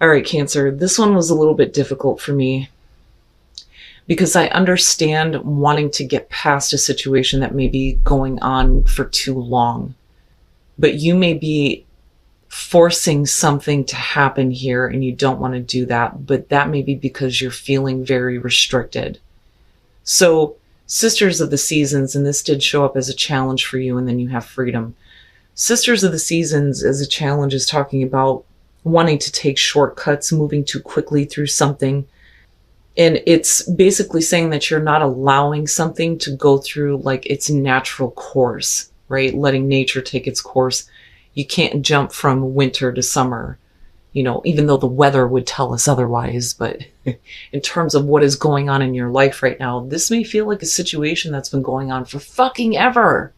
All right, Cancer, this one was a little bit difficult for me because I understand wanting to get past a situation that may be going on for too long, but you may be forcing something to happen here and you don't want to do that, but that may be because you're feeling very restricted. So, Sisters of the Seasons, and this did show up as a challenge for you, and then you have freedom. Sisters of the Seasons as a challenge is talking about wanting to take shortcuts, moving too quickly through something. And it's basically saying that you're not allowing something to go through like its natural course, right? Letting nature take its course. You can't jump from winter to summer, even though the weather would tell us otherwise. But in terms of what is going on in your life right now, this may feel like a situation that's been going on for fucking ever.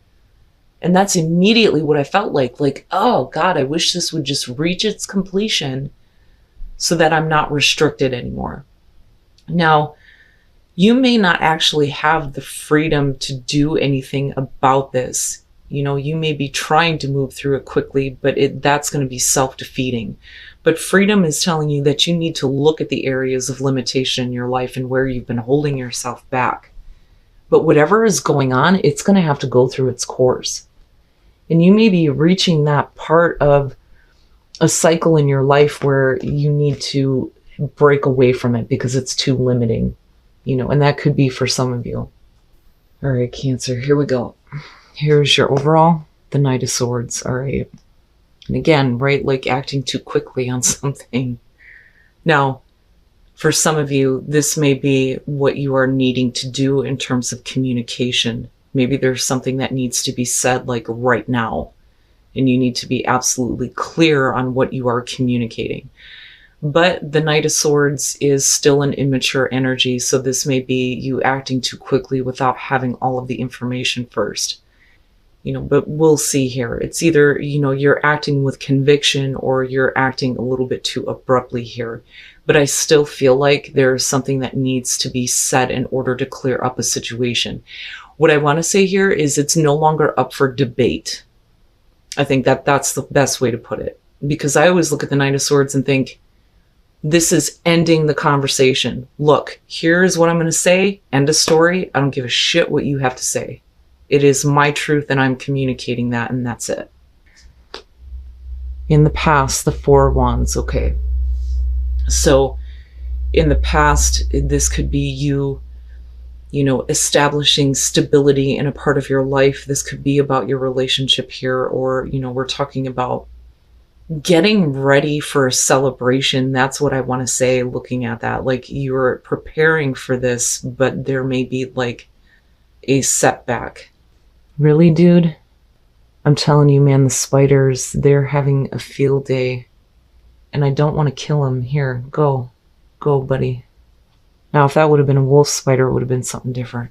And that's immediately what I felt like, oh God, I wish this would just reach its completion so that I'm not restricted anymore. Now, you may not actually have the freedom to do anything about this. You may be trying to move through it quickly, but that's going to be self-defeating. But freedom is telling you that you need to look at the areas of limitation in your life and where you've been holding yourself back. But whatever is going on, it's going to have to go through its course. And you may be reaching that part of a cycle in your life where you need to break away from it because it's too limiting, and that could be for some of you. All right, Cancer, here we go. Here's your overall, the Knight of Swords. All right. And again, right, like acting too quickly on something. Now, for some of you, this may be what you are needing to do in terms of communication. Maybe there's something that needs to be said like right now, and you need to be absolutely clear on what you are communicating. But the Knight of Swords is still an immature energy, so this may be you acting too quickly without having all of the information first. But we'll see here. It's either, you're acting with conviction or you're acting a little bit too abruptly here. But I still feel like there's something that needs to be said in order to clear up a situation. What I want to say here is it's no longer up for debate. I think that's the best way to put it. Because I always look at the Knight of Swords and think, this is ending the conversation. Look, here's what I'm going to say. End of story. I don't give a shit what you have to say. It is my truth and I'm communicating that, and that's it. In the past, the Four of Wands. Okay. So in the past, this could be you, establishing stability in a part of your life. This could be about your relationship here, or, we're talking about getting ready for a celebration. That's what I want to say, looking at that. Like you're preparing for this, but there may be like a setback. Really, dude? I'm telling you, man, the spiders, they're having a field day. And I don't want to kill them. Here, go. Go, buddy. Now, if that would have been a wolf spider, it would have been something different.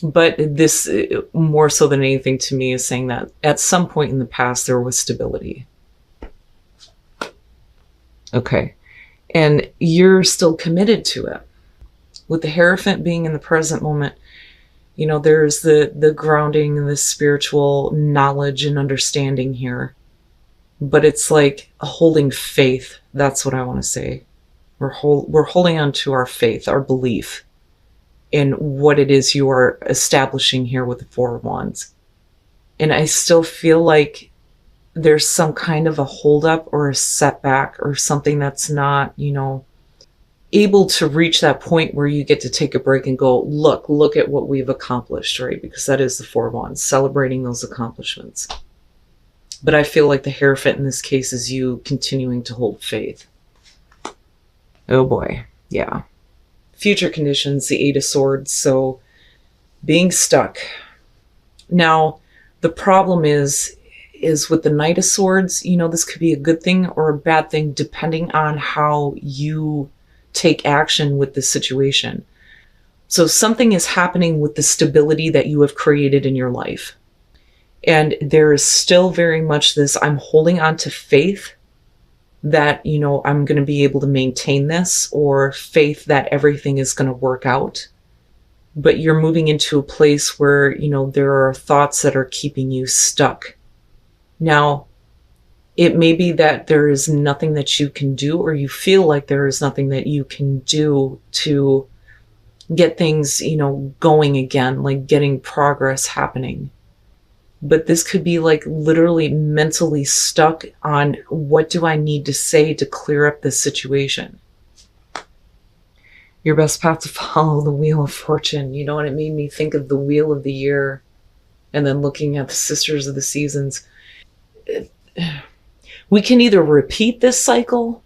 But this, more so than anything to me, is saying that at some point in the past, there was stability. Okay. And you're still committed to it. With the Hierophant being in the present moment, there's the grounding and the spiritual knowledge and understanding here. But it's like holding faith. That's what I want to say. We're holding on to our faith, our belief in what it is you are establishing here with the Four of Wands. And I still feel like there's some kind of a holdup or a setback or something that's not, able to reach that point where you get to take a break and go, look at what we've accomplished, right? Because that is the Four of Wands, celebrating those accomplishments. But I feel like the Hierophant in this case is you continuing to hold faith. Oh boy, yeah. Future conditions, the Eight of Swords, so being stuck. Now, the problem is with the Knight of Swords, this could be a good thing or a bad thing depending on how you take action with the situation. So something is happening with the stability that you have created in your life. And there is still very much this, I'm holding on to faith that, I'm going to be able to maintain this, or faith that everything is going to work out. But you're moving into a place where, there are thoughts that are keeping you stuck. Now, It may be that there is nothing that you can do, or you feel like there is nothing that you can do to get things, going again, like getting progress happening. But this could be like literally mentally stuck on, what do I need to say to clear up this situation? Your best path to follow the Wheel of Fortune. You know what? It made me think of the Wheel of the Year, and then looking at the Sisters of the Seasons. We can either repeat this cycle,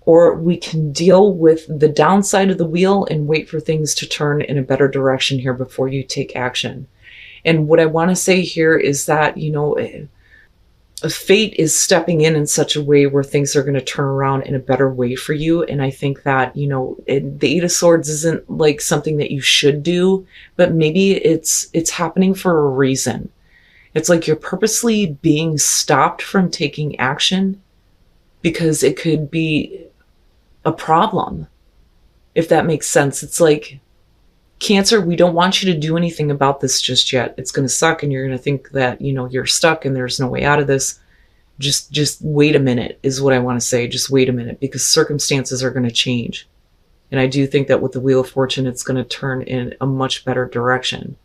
or we can deal with the downside of the wheel and wait for things to turn in a better direction here before you take action. And what I want to say here is that, fate is stepping in such a way where things are going to turn around in a better way for you. And I think that, the Eight of Swords isn't like something that you should do, but maybe it's happening for a reason. It's like you're purposely being stopped from taking action because it could be a problem, if that makes sense. It's like, Cancer, we don't want you to do anything about this just yet. It's going to suck, and you're going to think that, you're stuck and there's no way out of this. Just wait a minute is what I want to say. Just wait a minute, because circumstances are going to change. And I do think that with the Wheel of Fortune, it's going to turn in a much better direction.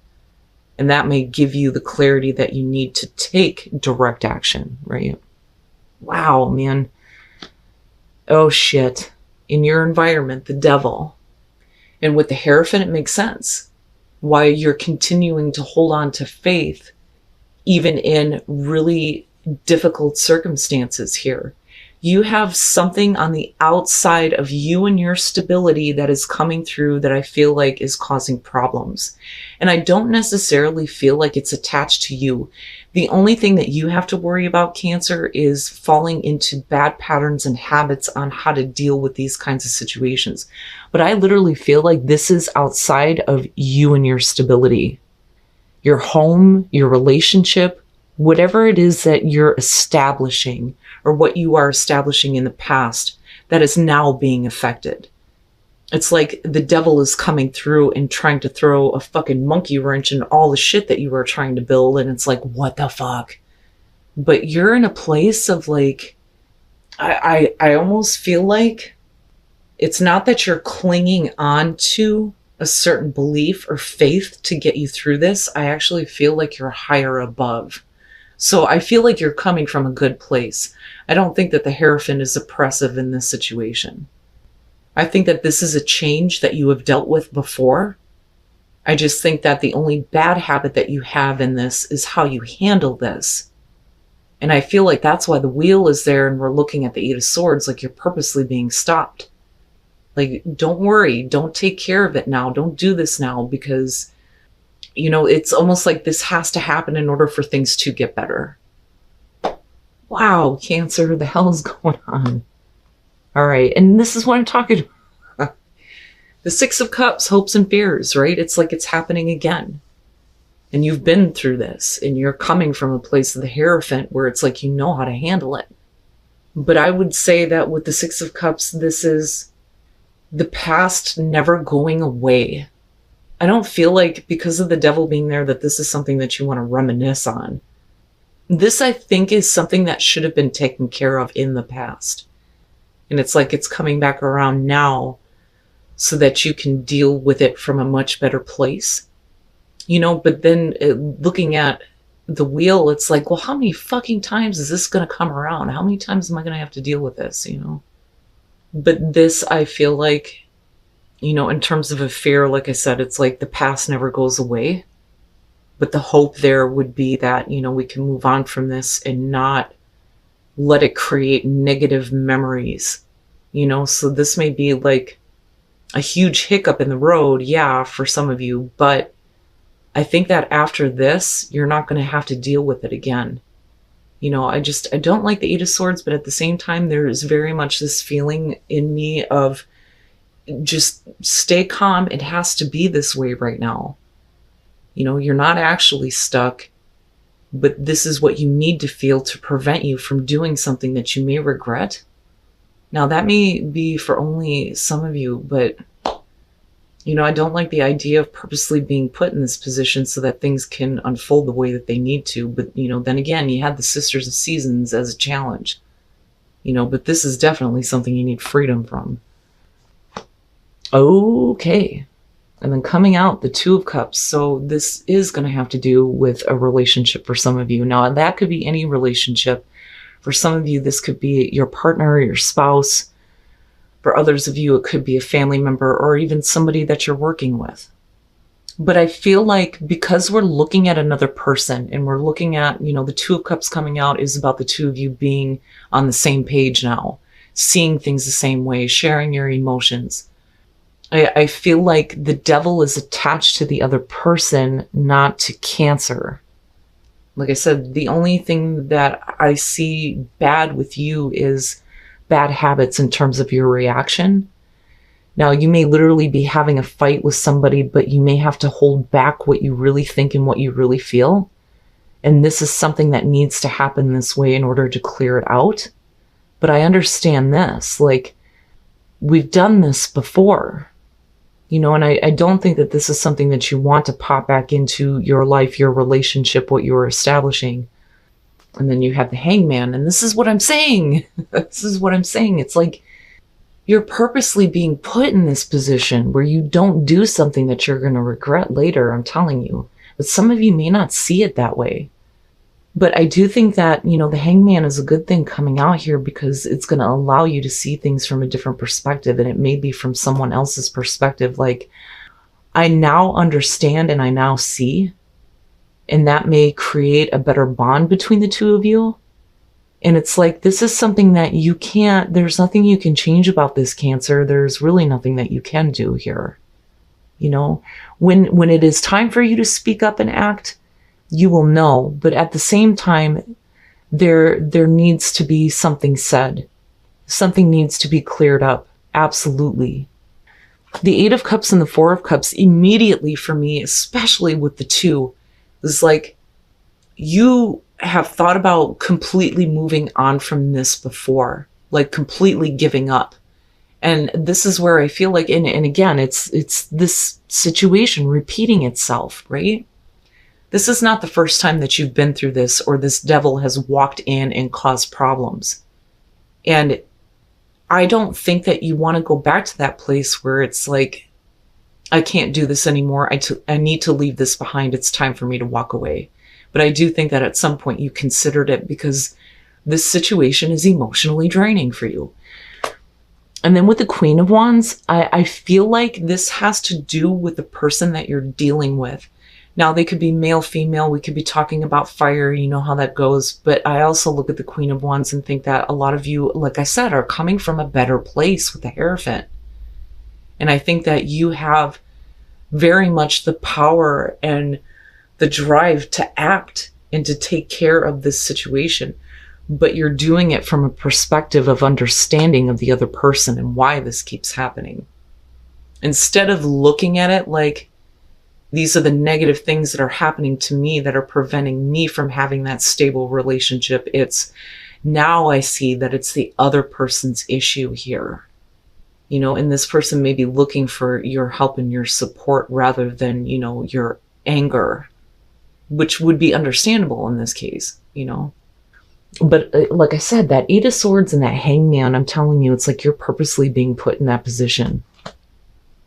And that may give you the clarity that you need to take direct action, right? Wow, man. Oh, shit. In your environment, the Devil. And with the Hierophant, it makes sense why you're continuing to hold on to faith, even in really difficult circumstances here. You have something on the outside of you and your stability that is coming through that I feel like is causing problems. And I don't necessarily feel like it's attached to you. The only thing that you have to worry about, Cancer, is falling into bad patterns and habits on how to deal with these kinds of situations. But I literally feel like this is outside of you and your stability. Your home, your relationship, whatever it is that you're establishing, or what you are establishing in the past, that is now being affected. It's like the Devil is coming through and trying to throw a fucking monkey wrench in all the shit that you were trying to build. And it's like, what the fuck? But you're in a place of like, I almost feel like it's not that you're clinging on to a certain belief or faith to get you through this. I actually feel like you're higher above. So I feel like you're coming from a good place. I don't think that the Hierophant is oppressive in this situation. I think that this is a change that you have dealt with before. I just think that the only bad habit that you have in this is how you handle this. And I feel like that's why the Wheel is there, and we're looking at the Eight of Swords, like you're purposely being stopped. Like, don't worry, don't take care of it now, don't do this now, because, it's almost like this has to happen in order for things to get better. Wow, Cancer, the hell is going on? All right, and this is what I'm talking about. The Six of Cups, hopes and fears, right? It's like it's happening again. And you've been through this, and you're coming from a place of the Hierophant where it's like you know how to handle it. But I would say that with the Six of Cups, this is the past never going away. I don't feel like, because of the Devil being there, that this is something that you want to reminisce on. This, I think, is something that should have been taken care of in the past. And it's like it's coming back around now so that you can deal with it from a much better place. But then looking at the Wheel, it's like, well, how many fucking times is this going to come around? How many times am I going to have to deal with this, But this, I feel like, in terms of a fear, like I said, it's like the past never goes away. But the hope there would be that, we can move on from this and not let it create negative memories, So this may be like a huge hiccup in the road, yeah, for some of you. But I think that after this, you're not going to have to deal with it again. I don't like the Eight of Swords, but at the same time, there is very much this feeling in me of just stay calm. It has to be this way right now. You're not actually stuck, but this is what you need to feel to prevent you from doing something that you may regret. Now, that may be for only some of you, but I don't like the idea of purposely being put in this position so that things can unfold the way that they need to. But, then again, you had the Sisters of Seasons as a challenge, but this is definitely something you need freedom from. Okay. And then coming out, the Two of Cups. So this is going to have to do with a relationship for some of you. Now, that could be any relationship. For some of you, this could be your partner or your spouse. For others of you, it could be a family member or even somebody that you're working with. But I feel like because we're looking at another person and we're looking at, the Two of Cups coming out is about the two of you being on the same page now, seeing things the same way, sharing your emotions. I feel like the devil is attached to the other person, not to Cancer. Like I said, the only thing that I see bad with you is bad habits in terms of your reaction. Now, you may literally be having a fight with somebody, but you may have to hold back what you really think and what you really feel. And this is something that needs to happen this way in order to clear it out. But I understand this, like, we've done this before. And I don't think that this is something that you want to pop back into your life, your relationship, what you're establishing. And then you have the Hangman, and this is what I'm saying. This is what I'm saying. It's like you're purposely being put in this position where you don't do something that you're going to regret later, I'm telling you. But some of you may not see it that way. But I do think that, the Hangman is a good thing coming out here because it's going to allow you to see things from a different perspective. And it may be from someone else's perspective. Like, I now understand and I now see. And that may create a better bond between the two of you. And it's like, this is something that you can't, there's nothing you can change about this, Cancer. There's really nothing that you can do here. When it is time for you to speak up and act, you will know. But at the same time, there needs to be something said. Something needs to be cleared up. Absolutely. The Eight of Cups and the Four of Cups immediately for me, especially with the two, is like you have thought about completely moving on from this before, like completely giving up. And this is where I feel like, and again, it's this situation repeating itself, right? This is not the first time that you've been through this or this devil has walked in and caused problems. And I don't think that you want to go back to that place where it's like, I can't do this anymore. I need to leave this behind. It's time for me to walk away. But I do think that at some point you considered it because this situation is emotionally draining for you. And then with the Queen of Wands, I feel like this has to do with the person that you're dealing with. Now, they could be male, female. We could be talking about fire. You know how that goes. But I also look at the Queen of Wands and think that a lot of you, like I said, are coming from a better place with the Hierophant. And I think that you have very much the power and the drive to act and to take care of this situation. But you're doing it from a perspective of understanding of the other person and why this keeps happening. Instead of looking at it like, these are the negative things that are happening to me that are preventing me from having that stable relationship. It's now I see that it's the other person's issue here. And this person may be looking for your help and your support rather than, your anger, which would be understandable in this case, But like I said, that Eight of Swords and that Hangman, I'm telling you, it's like you're purposely being put in that position.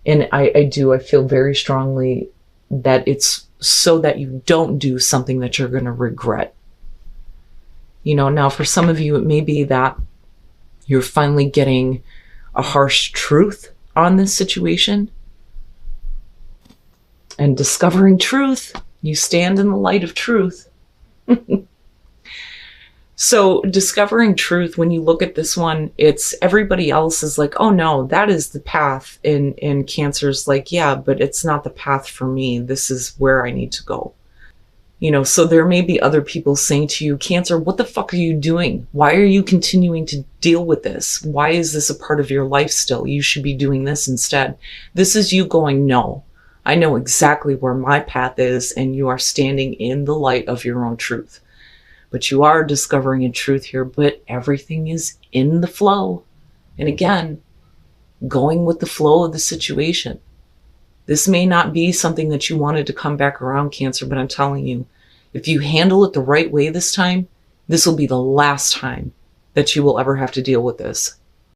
And I feel very strongly that it's so that you don't do something that you're going to regret. Now for some of you, it may be that you're finally getting a harsh truth on this situation. And discovering truth, you stand in the light of truth. So discovering truth, when you look at this one, it's everybody else is like, oh no, that is the path. And Cancer's like, yeah, but it's not the path for me. This is where I need to go. So there may be other people saying to you, Cancer, what the fuck are you doing? Why are you continuing to deal with this? Why is this a part of your life still? You should be doing this instead. This is you going, no, I know exactly where my path is, and you are standing in the light of your own truth. But you are discovering a truth here, but everything is in the flow. And again, going with the flow of the situation. This may not be something that you wanted to come back around, Cancer, but I'm telling you, if you handle it the right way this time, this will be the last time that you will ever have to deal with this.